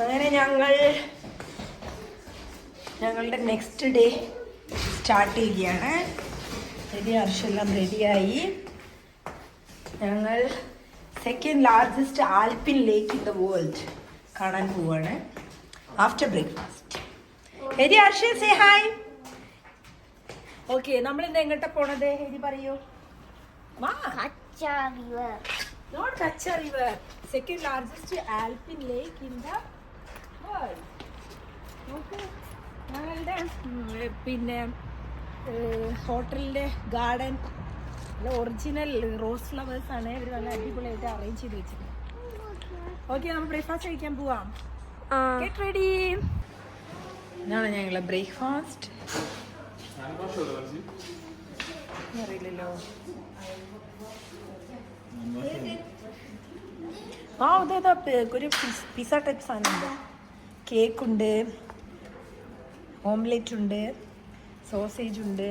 അങ്ങനെ ഞങ്ങളുടെ next day start ചെയ്യുകയാണ്. റെഡി, ഹർഷെല്ലാം റെഡിയായി. ഞങ്ങൾ second largest alpine lake in the world കാണാൻ പോവാണ് after breakfast. Hari, Harsha, say hi. Okay, നമ്മൾ ഇന്ന് എങ്ങോട്ടാ പോണത്? ഹരി പറയൂ. നോട്ട് കച്ച river, second largest alpine lake in the world. നോക്ക്, ഞങ്ങളുടെ പിന്നെ ഹോട്ടലിൻ്റെ ഗാർഡൻ ഒറിജിനൽ റോസ് ഫ്ലവേഴ്സ് ആണ്. ഇവർ നല്ല അടിപൊളിയായിട്ട് അറേഞ്ച് ചെയ്ത് വെച്ചിട്ടുണ്ട്. ഓക്കെ, നമ്മൾ ബ്രേക്ക്ഫാസ്റ്റ് കഴിക്കാൻ പോവാം. Get ready. ഇതാണ് ഞങ്ങളുടെ ബ്രേക്ക്ഫാസ്റ്റ്. അറിയില്ലല്ലോ. ഇതേതാ ഒരു പിസ്സ ടൈപ്പ് സാധനമുണ്ട്. കേക്കുണ്ട്, ഓംലെറ്റ് ഉണ്ട്, സോസേജ് ഉണ്ട്,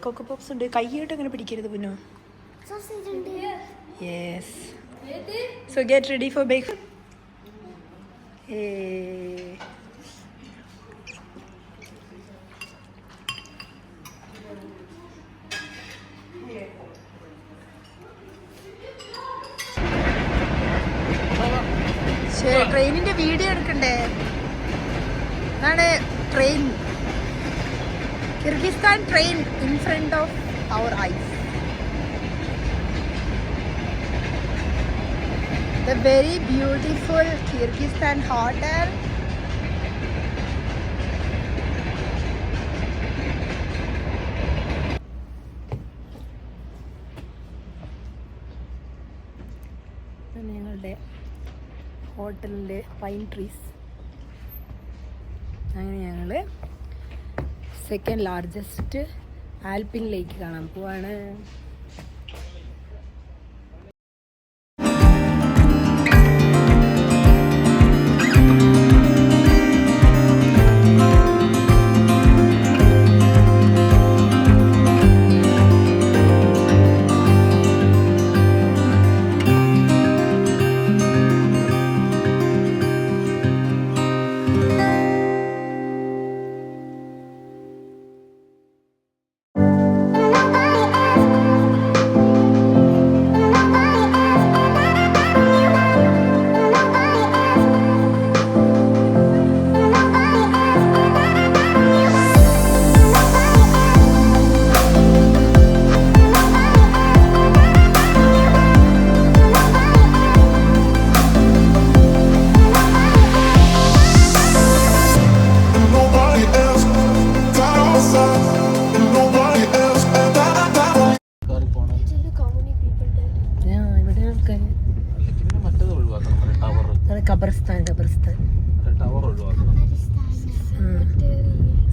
കൊക്കോ പോപ്സ് ഉണ്ട്. കൈയായിട്ട് അങ്ങനെ പിടിക്കരുത് പുന്നോ. Yes, so get ready for breakfast. ട്രെയിനിന്റെ വീഡിയോ എടുക്കണ്ടേ? അതാണ് train, Kyrgyzstan train in front of our eyes. The very beautiful Kyrgyzstan hotel. ഞങ്ങളുടെ ഹോട്ടലിൻ്റെ പൈൻ ട്രീസ്. അങ്ങനെ ഞങ്ങൾ സെക്കൻഡ് ലാർജസ്റ്റ് ആൽപ്പിൻ ലേക്ക് കാണാൻ പോവാണ്.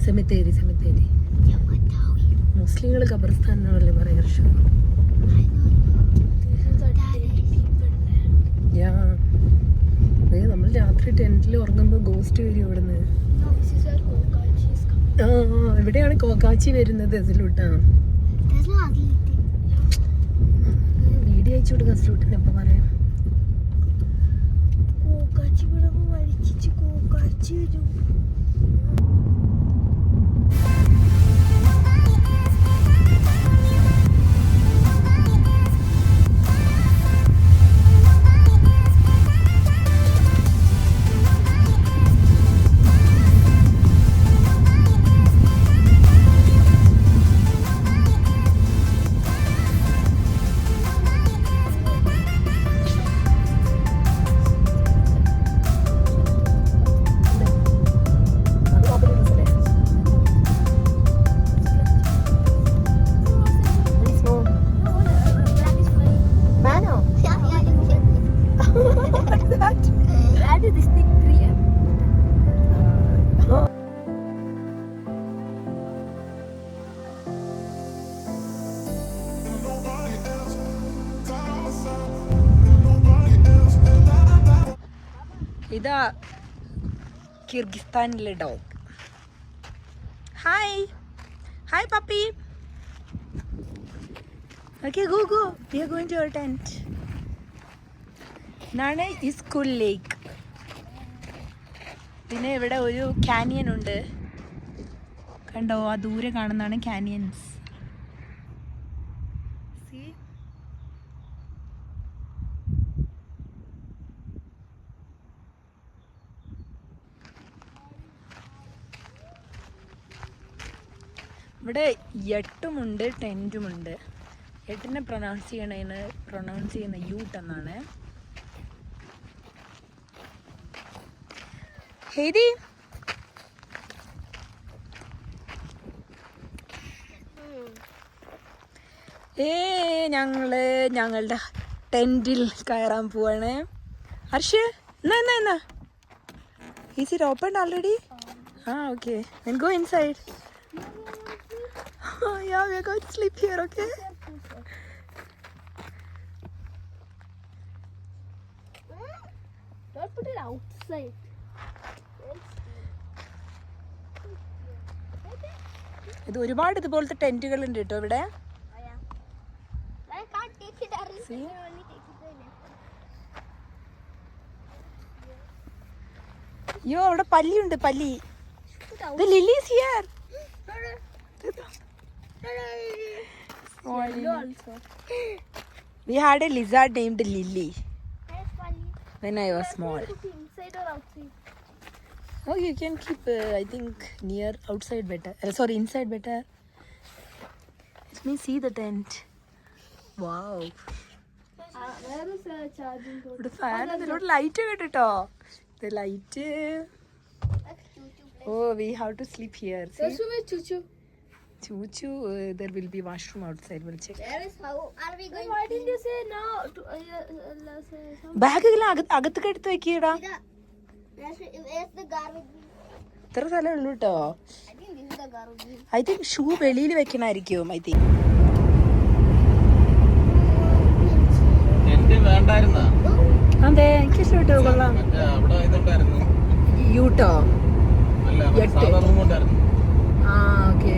സെമിത്തേരി മുസ്ലിങ്ങൾ ഖബർസ്ഥാൻ എന്നല്ലേ പറയാ. നമ്മൾ രാത്രി ടെന്റിൽ ഉറങ്ങുമ്പോൾ ഗോസ്റ്റ് വരും ഇവിടുന്ന്. ഇവിടെയാണ് കോക്കാച്ചി വരുന്നത്. അതിലോട്ടാണ് വീഡിയോ അയച്ചു കൊടുക്കുക. അസിലൂട്ടിന് എപ്പോൾ പറയാം. ഇതാ കിർഗിസ്ഥാനിലെ dog. Hi hi puppy. Okay, go we are going to our tent. ഇതാണ് ഇസ്കുൽ ലേക്ക്. പിന്നെ ഇവിടെ ഒരു കാനിയൻ ഉണ്ട്, കണ്ടോ? ആ ദൂരെ കാണുന്നതാണ് കാനിയൻസ്. ഇവിടെ യട്ടുമുണ്ട് ടെൻറ്റുമുണ്ട്. യട്ടിനെ പ്രൊനൗൺസ് ചെയ്യുന്ന യൂട്ട് എന്നാണ്. ഹേരി ഞങ്ങളുടെ ടെൻറ്റിൽ കയറാൻ പോവാണ്. ഹർഷ് എന്നാ is it open already? Okay, then go inside. Yeah, we are going to sleep here, okay? Don't put it outside. ഇത് ഒരുപാട് ഇതുപോലത്തെ ടെന്റുകൾ ഉണ്ട് കേട്ടോ ഇവിടെ. I can't take it. I only take it by left. അയ്യോ, അവിടെ പല്ലിയുണ്ട്, പല്ലി. The lily is here. Small lily. Also. We had a lizard named Lily Yes, Polly. when I was small. Inside or outside? Oh, you can keep, I think, near outside better. Sorry, inside better. Let me see the tent. Wow. Where is the charging cord? ഇവിടെ fan ഇതിലൂടെ light കേട്ടോ. The light. Oh, we have to sleep here. See? Chuchu. Chuchu, there will be washroom outside. We'll check. Where is how? Are we going? Why didn't you say no? ബാഗെല്ലാം അകത്തൊക്കെ എടുത്ത് വെക്കിടാ. Where's the garbage? ഇത്ര സ്ഥലമേ ഉള്ളൂ കേട്ടോ. I think this is the garbage. I think shoe വെളിയിൽ വെക്കണായിരിക്കും. I think അതെ, എനിക്ക് ഇഷ്ടപ്പെട്ടു. കൊള്ളാം. യൂട്ടോ ഓക്കെ.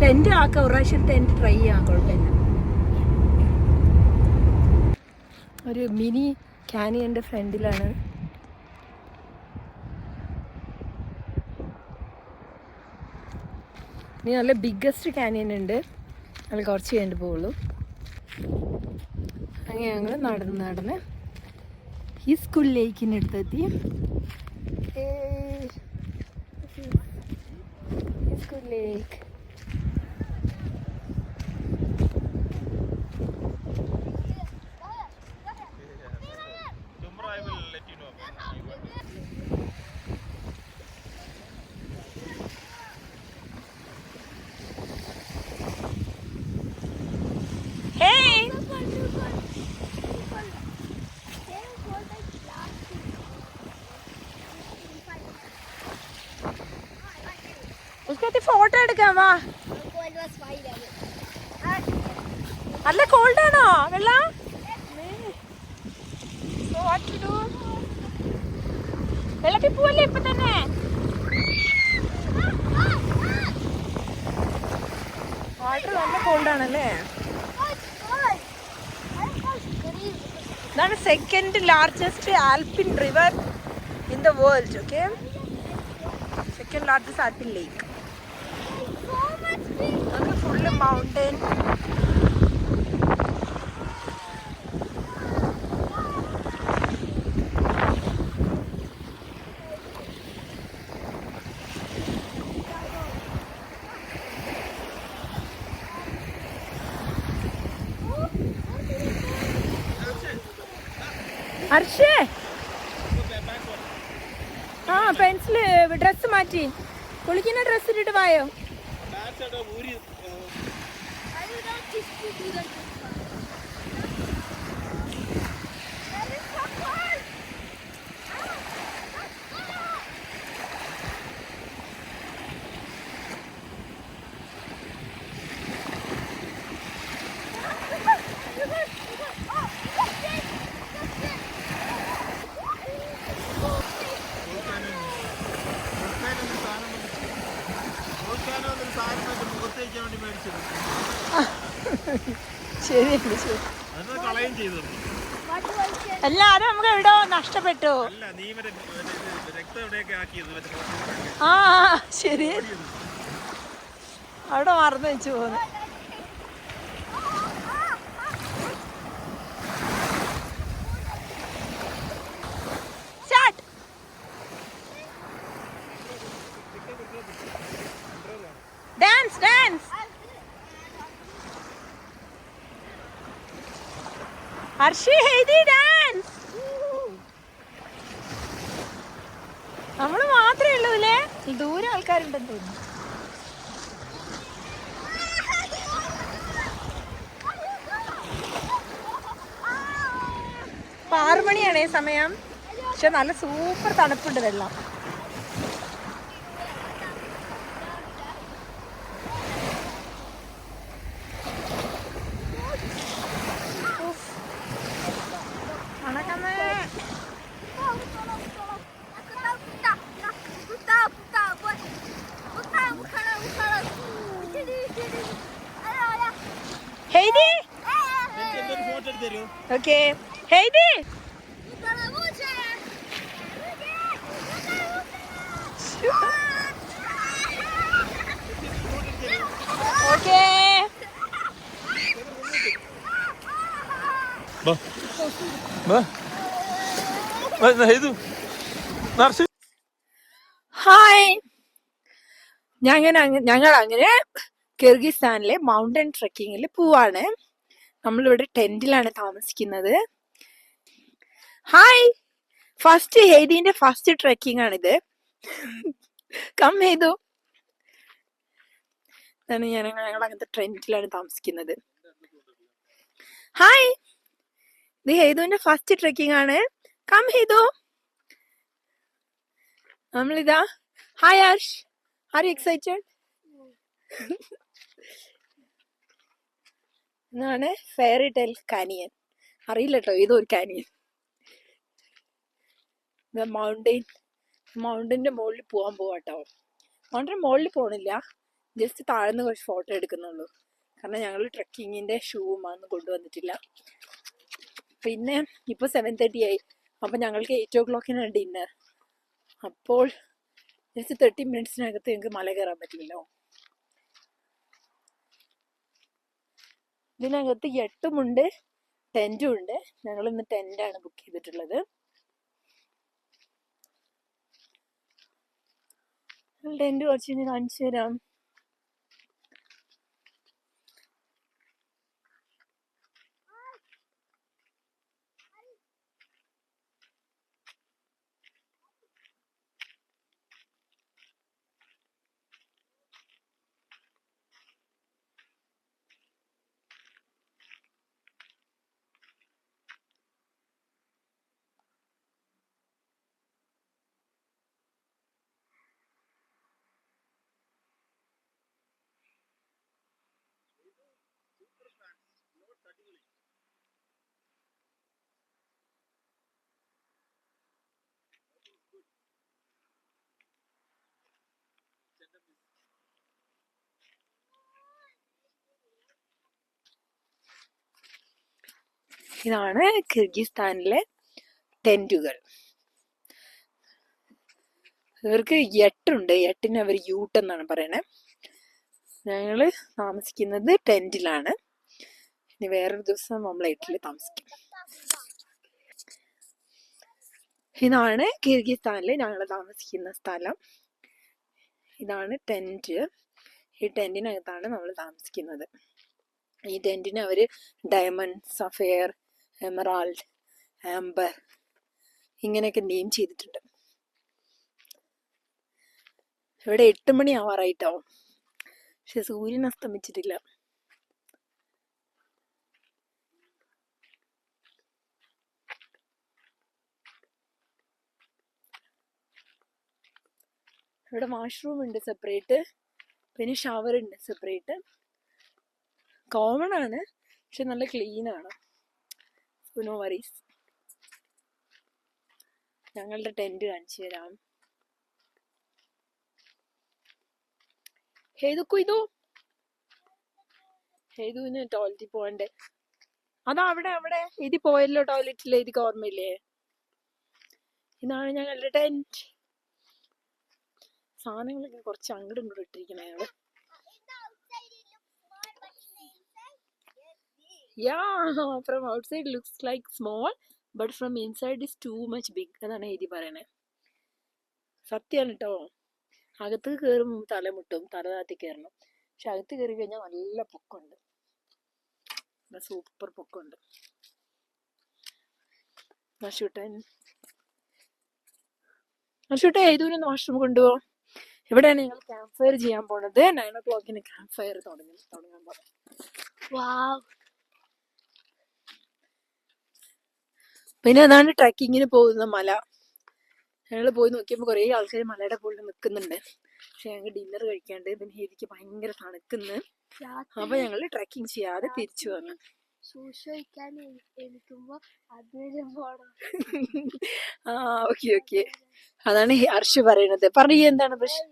ടെന്റ് ആക്കാം, ഒരു പ്രാവശ്യം ടെന്റ് ട്രൈ ചെയ്യാം, കുഴപ്പമില്ല. ഒരു മിനി കാനിയന്റെ ഫ്രണ്ടിലാണ്. ഇനി നല്ല ബിഗ്ഗസ്റ്റ് കാനിയൻ ഉണ്ട്, അത് കുറച്ച് കഴിഞ്ഞിട്ട് പോവുള്ളൂ. അങ്ങനെ ഞങ്ങൾ നടന്ന് ഈ സ്കൂൾ ലേക്കിനടുത്തെത്തി. സ്കൂൾ ലേക്ക്. ഫോട്ടോ എടുക്കാം വാ. നല്ല കോൾഡ് ആണോ വെള്ളം? വെള്ളത്തിൽ പോവല്ലേ ഇപ്പൊ തന്നെ? വാട്ടർ നല്ല കോൾഡ് ആണല്ലേ? ഇതാണ് second largest alpine river in the world. Okay, second largest alpine lake. Full mountain. ഹർഷേ, പെൻസില് ഡ്രസ് മാറ്റി, കുളിക്കുന്ന ഡ്രസ് ഇട്ടിട്ട് വായോ. ശരിയല്ലേ, ശരി. അല്ല, അത് നമുക്ക് എവിടോ നഷ്ടപ്പെട്ടു. ആ ശരി, അവിടെ മറന്നു വെച്ചു പോന്നു. Dance dance. Hershey Haiti dance. നമ്മള് മാത്രമേ ഉള്ളൂ അല്ലേ? ദൂരെ ആൾക്കാരുണ്ടെന്ന് തോന്നുന്നു. 6 മണിയാണേ സമയം. പക്ഷെ നല്ല സൂപ്പർ തണുപ്പുണ്ട് വെള്ളം. Heidi? Okay. Heidi? Okay. Hi. ഞങ്ങൾ അങ്ങനെ കിർഗിസ്ഥാനിലെ മൗണ്ടൻ ട്രെക്കിങ്ങിൽ പോവാണ്. നമ്മളിവിടെ ടെന്റിലാണ് താമസിക്കുന്നത്. ഹായ്. ഫസ്റ്റ് ഹെയ്ദീന്റെ ഫസ്റ്റ് ട്രെക്കിംഗ് ആണിത്. കം ഹെയ്തു. ഞങ്ങൾ അങ്ങനത്തെ ടെന്റിലാണ് താമസിക്കുന്നത്. ഹായ്. ഇത് ഹെയ്തുവിന്റെ ഫസ്റ്റ് ട്രെക്കിംഗ് ആണ്. കം ഹെയ്തു. നമ്മളിതാ. Hi Harsh, are you excited? ഇതാണ് ഫെയറി ടെൽ കാനിയൻ. അറിയില്ല കേട്ടോ, ഏതോ ഒരു കാനിയൻ. മൗണ്ടന്റെ മുകളിൽ പോവാൻ പോവാട്ടോ. മൗണ്ടന്റെ മുകളിൽ പോണില്ല, ജസ്റ്റ് താഴ്ന്ന് കുറച്ച് ഫോട്ടോ എടുക്കുന്നുള്ളൂ. കാരണം ഞങ്ങൾ ട്രെക്കിങ്ങിന്റെ ഷൂവും അതൊന്നും കൊണ്ടുവന്നിട്ടില്ല. പിന്നെ ഇപ്പൊ 7:30 ആയി. അപ്പൊ ഞങ്ങൾക്ക് 8 o'clock ഡിന്നർ. അപ്പോൾ ജസ്റ്റ് 30 minutes ഞങ്ങൾക്ക് മല കയറാൻ പറ്റില്ലല്ലോ. ഇതിനകത്ത് 8 ടെന്റും ഉണ്ട്. ഞങ്ങൾ ഇന്ന് ടെന്റാണ് ബുക്ക് ചെയ്തിട്ടുള്ളത്. ടെന്റ് കുറച്ച് കഴിഞ്ഞ് കാണിച്ചു തരാം. ഇതാണ് കിർഗിസ്ഥാനിലെ ടെന്റുകൾ. ഇവർക്ക് 8 8ന് അവർ യൂട്ട് എന്നാണ് പറയണേ. ഞങ്ങള് താമസിക്കുന്നത് ടെന്റിലാണ്. ഇനി വേറൊരു ദിവസം നമ്മൾ 8ല് താമസിക്കും. ഇതാണ് കിർഗിസ്ഥാനില് ഞങ്ങൾ താമസിക്കുന്ന സ്ഥലം. ഇതാണ് ടെന്റ്. ഈ ടെന്റിനകത്താണ് നമ്മൾ താമസിക്കുന്നത്. ഈ ടെന്റിന് അവര് ഡയമണ്ട്, സഫയർ, എമറാൾഡ്, ആംബർ ഇങ്ങനെയൊക്കെ നെയിം ചെയ്തിട്ടുണ്ട്. ഇവിടെ 8 മണി ആവാറായിട്ടാവും, പക്ഷെ സൂര്യൻ അസ്തമിച്ചിട്ടില്ല. ഇവിടെ വാഷ്റൂം ഉണ്ട് സെപ്പറേറ്റ്, പിന്നെ ഷവർ ഉണ്ട് സെപ്പറേറ്റ്. കോമൺ ആണ്, പക്ഷെ നല്ല ക്ലീൻ ആണ്. No worries. ഞങ്ങളുടെ ടെന്റ് കാണിച്ചു തരാം. ഹേതുവിന് ടോയ്ലറ്റിൽ പോകണ്ടേ? അതാ അവിടെ ഇത് പോയല്ലോ ടോയ്ലറ്റിൽ. ഇത് ഓർമ്മയില്ലേ? ഇതാണ് ഞങ്ങളുടെ ടെന്റ്. സാധനങ്ങളൊക്കെ കുറച്ച് അങ്ങോട്ടും ഇങ്ങോട്ടും ഇട്ടിരിക്കണേ ഞങ്ങള്. Yeah, from outside looks like small, but from inside is too much big. അതാണ് എഴുതി പറയണേ. സത്യമാണ് കേട്ടോ. അകത്ത് കയറുമ്പോൾ തല മുട്ടും, തല താത്തി കയറണം. പക്ഷെ അകത്ത് കയറി കഴിഞ്ഞാൽ നല്ല പൊക്കമുണ്ട്, സൂപ്പർ പൊക്കമുണ്ട്. അശൂട്ടെ ഏതൊരു വാഷ്റൂം കൊണ്ടുപോകും. ഇവിടെയാണ് ഞങ്ങൾ ക്യാമ്പ് ഫയർ ചെയ്യാൻ പോണത്. 9 o'clock ക്യാമ്പ് ഫയർ തുടങ്ങാൻ പോകും. പിന്നെ അതാണ് ട്രക്കിങ്ങിന് പോകുന്ന മല. ഞങ്ങൾ പോയി നോക്കിയപ്പോൾ കുറേ ആൾക്കാർ മലയുടെ മുകളിൽ നിൽക്കുന്നുണ്ട്. പക്ഷെ ഞങ്ങൾ ഡിന്നർ കഴിക്കാണ്ട്. പിന്നെ ഹേദിക്ക് ഭയങ്കര തണുക്കുന്നു. അപ്പൊ ഞങ്ങൾ ട്രക്കിങ് ചെയ്യാതെ തിരിച്ചു വന്നു. ആ ഓക്കെ ഓക്കെ, അതാണ് ഹർഷ് പറയണത്. പറയൂ എന്താണ് പ്രശ്നം?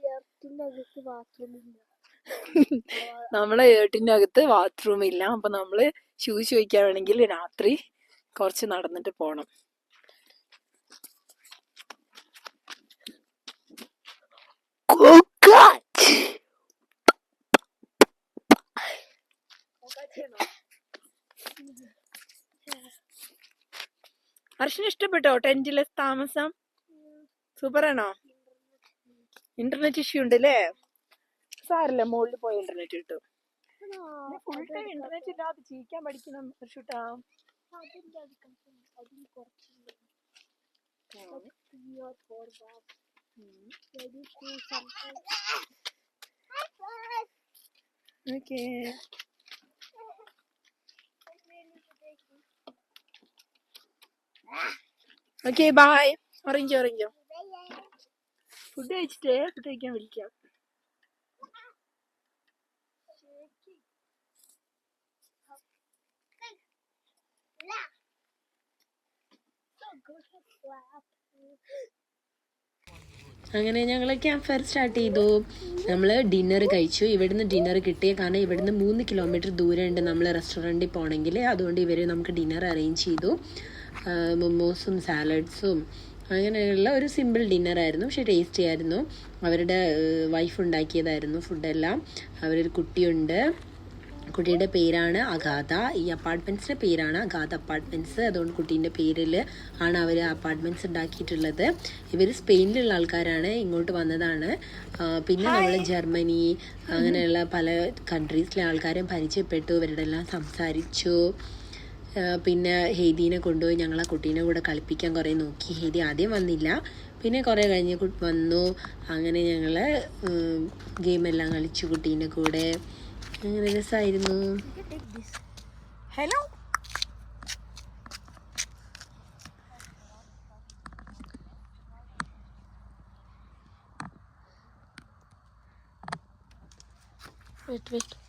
നമ്മളെ ഏട്ടിന്റെ അകത്ത് ബാത്റൂം ഇല്ല. അപ്പൊ നമ്മള് ഷൂസ് ചോദിക്കുകയാണെങ്കിൽ രാത്രി കുറച്ച് നടന്നിട്ട് പോണം. ഹർഷിന് ഇഷ്ടപ്പെട്ടോ ടെന്റിലെ താമസം? സൂപ്പറാണോ? ഇന്റർനെറ്റ് ഇഷ്യൂ ഉണ്ട് അല്ലേ? സാറില്ല, മുകളിൽ പോയി ഇന്റർനെറ്റ് കിട്ടും. ഫുൾ ടൈം ഇന്റർനെറ്റ് ഇല്ലാതെ ജീവിക്കാൻ പഠിക്കണം ഹർഷുട്ടാ. Okay okay bye. ഉറങ്ങിക്കോ. ഫുഡ് കഴിക്കാൻ വിളിക്കാം. അങ്ങനെ ഞങ്ങൾ ക്യാമ്പ് ഫയർ സ്റ്റാർട്ട് ചെയ്തു. നമ്മൾ ഡിന്നർ കഴിച്ചു. ഇവിടുന്ന് ഡിന്നർ കിട്ടിയ കാരണം ഇവിടുന്ന് 3 കിലോമീറ്റർ ദൂരമുണ്ട് നമ്മൾ റെസ്റ്റോറൻറ്റിൽ പോകണമെങ്കിൽ. അതുകൊണ്ട് ഇവർ നമുക്ക് ഡിന്നർ അറേഞ്ച് ചെയ്തു. മൊമോസും സാലഡ്സും അങ്ങനെയുള്ള ഒരു സിമ്പിൾ ഡിന്നറായിരുന്നു. പക്ഷെ ടേസ്റ്റി ആയിരുന്നു. അവരുടെ വൈഫ് ഉണ്ടാക്കിയതായിരുന്നു ഫുഡെല്ലാം. അവരൊരു കുട്ടിയുണ്ട്. കുട്ടിയുടെ പേരാണ് അഗാധ. ഈ അപ്പാർട്ട്മെൻറ്റ്സിൻ്റെ പേരാണ് അഗാധ അപ്പാർട്ട്മെൻറ്റ്സ്. അതുകൊണ്ട് കുട്ടീൻ്റെ പേരിൽ ആണ് അവർ അപ്പാർട്ട്മെൻറ്റ്സ് ഉണ്ടാക്കിയിട്ടുള്ളത്. ഇവർ സ്പെയിനിലുള്ള ആൾക്കാരാണ്, ഇങ്ങോട്ട് വന്നതാണ്. പിന്നെ നമ്മൾ ജർമ്മനി അങ്ങനെയുള്ള പല കൺട്രീസിലെ ആൾക്കാരും പരിചയപ്പെട്ടു. ഇവരുടെ എല്ലാം സംസാരിച്ചു. പിന്നെ ഹെയ്ദീനെ കൊണ്ടുപോയി ഞങ്ങൾ ആ കുട്ടീനെ കൂടെ കളിപ്പിക്കാൻ കുറേ നോക്കി. ഹെയ്ദി ആദ്യം വന്നില്ല, പിന്നെ കുറേ കഴിഞ്ഞ് വന്നു. അങ്ങനെ ഞങ്ങൾ ഗെയിമെല്ലാം കളിച്ചു കുട്ടീൻ്റെ കൂടെ. അങ്ങനെ രസമായിരുന്നു. ഹലോ വെയിറ്റ്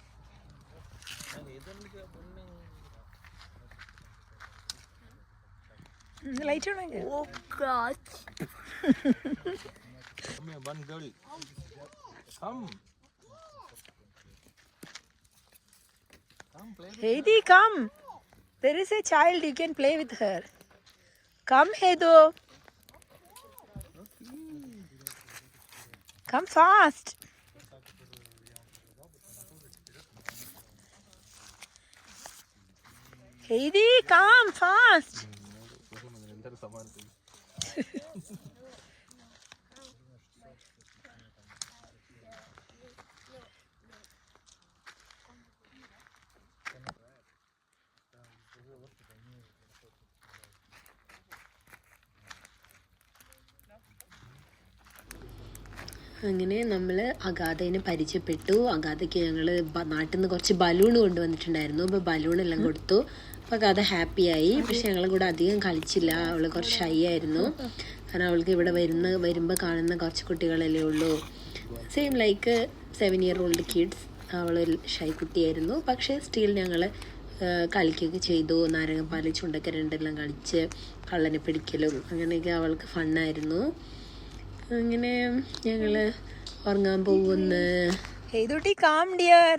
ലൈറ്റ് ഉണ്ടെങ്കിൽ one girl. Come, play with Heidi, come. There is a child, you can play with her. Come, Hedo. Come fast. Heidi, come fast. അങ്ങനെ നമ്മൾ അഗാധേനെ പരിചയപ്പെട്ടു. അഗാധയ്ക്ക് ഞങ്ങൾ നാട്ടിൽ നിന്ന് കുറച്ച് ബലൂൺ കൊണ്ടുവന്നിട്ടുണ്ടായിരുന്നു. അപ്പോൾ ബലൂണെല്ലാം കൊടുത്തു. അപ്പോൾ അഗാധ ഹാപ്പിയായി. പക്ഷെ ഞങ്ങളെ കൂടെ അധികം കളിച്ചില്ല. അവൾ കുറച്ച് ഷൈ ആയിരുന്നു. കാരണം അവൾക്ക് ഇവിടെ വരുമ്പോൾ കാണുന്ന കുറച്ച് കുട്ടികളല്ലേ ഉള്ളൂ. Same like 7-year-old kids. അവൾ ഷൈ കുട്ടിയായിരുന്നു. പക്ഷേ സ്റ്റിൽ ഞങ്ങൾ കളിക്കുകയൊക്കെ ചെയ്തു. നാരങ്ങപ്പാൽ ചുണ്ടക്കരണ്ടെല്ലാം കളിച്ച് കള്ളനെ പിടിക്കലും അങ്ങനെയൊക്കെ അവൾക്ക് ഫണ്ണായിരുന്നു. അങ്ങനെ ഞങ്ങൾ ഉറങ്ങാൻ പോകുന്നു. ഹേതുട്ടി, come dear.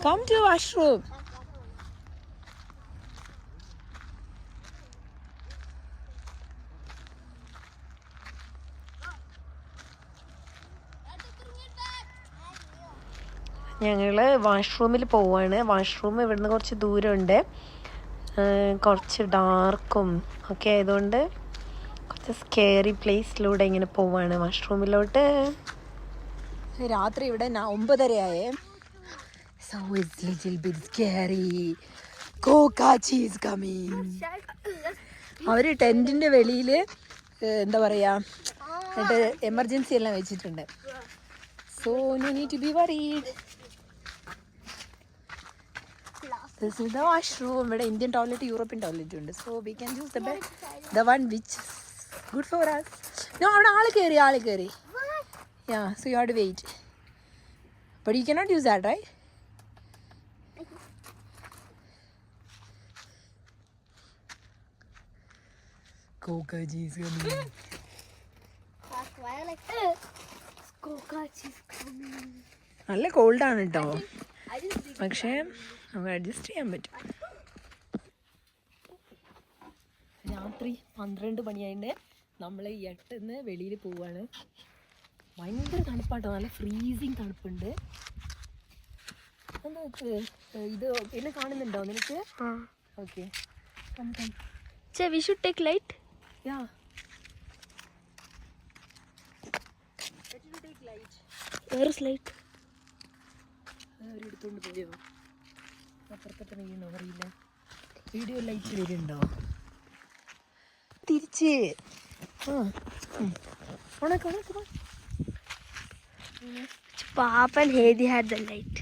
Come to washroom. ഞങ്ങൾ വാഷ്റൂമിൽ പോവാണ്. വാഷ്റൂം ഇവിടുന്ന് കുറച്ച് ദൂരമുണ്ട്, കുറച്ച് ഡാർക്കും ഒക്കെ ആയതുകൊണ്ട് കുറച്ച് സ്കെയറി പ്ലേസിലൂടെ ഇങ്ങനെ പോവാണ് വാഷ്റൂമിലോട്ട്. രാത്രി ഇവിടെ 9:30 So it's little bit scary. Kokachi is coming. അവർ ടെൻറ്റിൻ്റെ വെളിയിൽ എന്താ പറയുക എന്നിട്ട് എമർജൻസി എല്ലാം വെച്ചിട്ടുണ്ട്. So no need to be worried. This is the washroom. ഇവിടെ ഇന്ത്യൻ ടോയ്ലറ്റ്, യൂറോപ്യൻ ടോയ്ലറ്റ് ഉണ്ട്. So we can use the one which is good for us. No, അവിടെ ആൾ കയറി. Yeah, so you have to wait. But you cannot use that, right? Kokachi is coming. Why like Kokachi is coming? നല്ല കോൾഡാണ് കേട്ടോ, പക്ഷേ നമുക്ക് adjust ചെയ്യാൻ പറ്റും. രാത്രി 12 മണിയായിട്ട് നമ്മൾ 8 വെളിയിൽ പോവാണ്. ഭയങ്കര തണുപ്പാട്ടോ, നല്ല ഫ്രീസിങ് തണുപ്പുണ്ട്. എന്താ ഇത് എന്നെ കാണുന്നുണ്ടോ നിനക്ക്? Okay, we should take light. Yeah Where is light? അവരെടുത്തോണ്ട് പോയോ? അപ്പുറത്തോട്ട് വീണോ അറിയില്ല. വീഡിയോ ലൈറ്റ് വരുന്നുണ്ടോ? തിരിച്ച് Papa and Hedi had the light.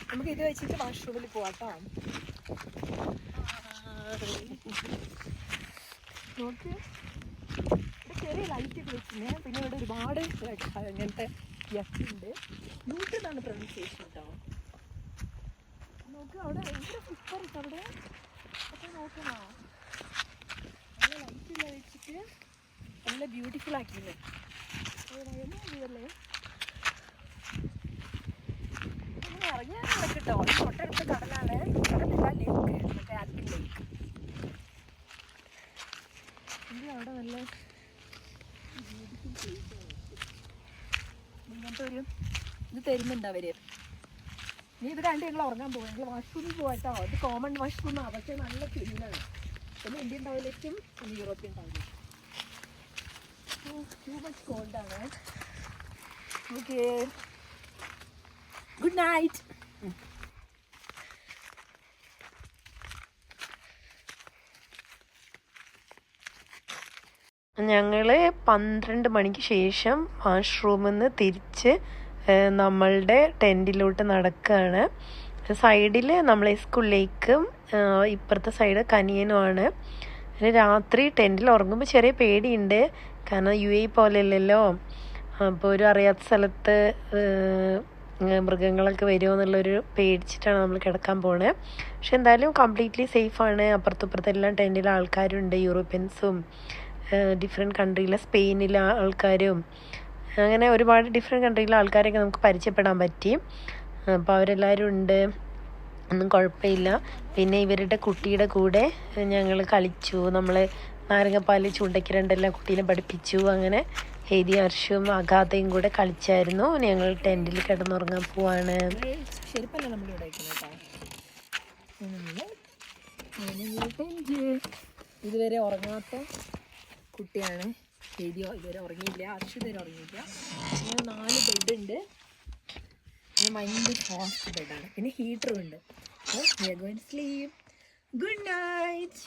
നമുക്ക് ഇത് വെച്ചിട്ട് വാഷ്റൂമിൽ പോവാട്ടോ. നോക്ക്, ചെറിയ ലൈറ്റ് ഒക്കെ വെച്ചിന്. പിന്നെ ഇവിടെ ഒരുപാട് അങ്ങനത്തെ യക്കുണ്ട്. ന്യൂട്ടെന്നാണ് പ്രൊനൗൺസിയേഷൻ കേട്ടോ. നോക്ക്, അവിടെ ഭയങ്കര സൂപ്പർ ഇട്ടോ അവിടെ. അപ്പോൾ നോക്കണോ, നല്ല ലൈറ്റ് വെച്ചിട്ട് നല്ല ബ്യൂട്ടിഫുൾ ആക്കിയില്ലേ. അല്ലേ ഇറങ്ങിയാൽ കിട്ടോ. തൊട്ടടുത്ത കടലാണ്, കടലില്ല, ലേക്ക്, മറ്റേ ആൽപ്പിൻ ലേക്ക്. അവിടെ നല്ല ഇങ്ങനത്തെ ഒരു ഇത് തരുന്നുണ്ട് അവര്. നീ ഇത് കണ്ട് ഞങ്ങൾ ഉറങ്ങാൻ പോകും. ഞങ്ങൾ വാഷ്റൂമിൽ പോകാട്ടോ. ഇത് കോമൺ വാഷ്റൂമാണ്, പക്ഷേ നല്ല ക്ലീനാണ്. പിന്നെ ഇന്ത്യൻ ടോയ്ലറ്റും പിന്നെ യൂറോപ്യൻ ടോയ്ലറ്റും. ടൂ മച്ച് കോൾഡാണ്. Okay, good night. ഞങ്ങൾ 12 മണിക്ക് ശേഷം വാഷ്റൂമിൽ നിന്ന് തിരിച്ച് നമ്മളുടെ ടെൻറ്റിലോട്ട് നടക്കുകയാണ്. സൈഡിൽ നമ്മളെ സ്കൂളിലേക്കും ഇപ്പുറത്തെ സൈഡ് കനിയനുമാണ്. പിന്നെ രാത്രി ടെൻറ്റിൽ ഉറങ്ങുമ്പോൾ ചെറിയ പേടിയുണ്ട്, കാരണം UAE പോലെയല്ലല്ലോ. അപ്പോൾ ഒരു അറിയാത്ത സ്ഥലത്ത് മൃഗങ്ങളൊക്കെ വരുമോ എന്നുള്ളൊരു പേടിച്ചിട്ടാണ് നമ്മൾ കിടക്കാൻ പോണത്. പക്ഷെ എന്തായാലും കംപ്ലീറ്റ്ലി സേഫാണ്. അപ്പുറത്തും ടെൻറ്റിൽ ആൾക്കാരുണ്ട്, യൂറോപ്യൻസും ഡിഫറെൻറ്റ് കൺട്രിയിലെ സ്പെയിനിലെ ആൾക്കാരും അങ്ങനെ ഒരുപാട് ഡിഫറെൻറ്റ് കൺട്രിയിലെ ആൾക്കാരൊക്കെ നമുക്ക് പരിചയപ്പെടാൻ പറ്റി. അപ്പോൾ അവരെല്ലാവരും ഉണ്ട്, ഒന്നും കുഴപ്പമില്ല. പിന്നെ ഇവരുടെ കുട്ടിയുടെ കൂടെ ഞങ്ങൾ കളിച്ചു. നമ്മൾ നാരങ്ങപ്പാൽ ചൂണ്ടയ്ക്ക് രണ്ടെല്ലാം കുട്ടീനെ പഠിപ്പിച്ചു. അങ്ങനെ ഹേദി, ഹർഷും അഗാധയും കൂടെ കളിച്ചായിരുന്നു. ഞങ്ങൾ ടെൻറ്റിൽ കിടന്നുറങ്ങാൻ പോവാണ്. ശരിപ്പല്ല നമ്മളിവിടെ ഇതുവരെ ഉറങ്ങാത്ത കുട്ടിയാണ് ഹേദി. ഇതുവരെ ഉറങ്ങിയില്ല, ഹർഷു ഇതുവരെ ഉറങ്ങിയില്ല. അങ്ങനെ 4 ബെഡുണ്ട്. ഭയങ്കര ഫാസ്റ്റ് ബെഡാണ്. പിന്നെ ഹീറ്ററും ഉണ്ട്. Good night.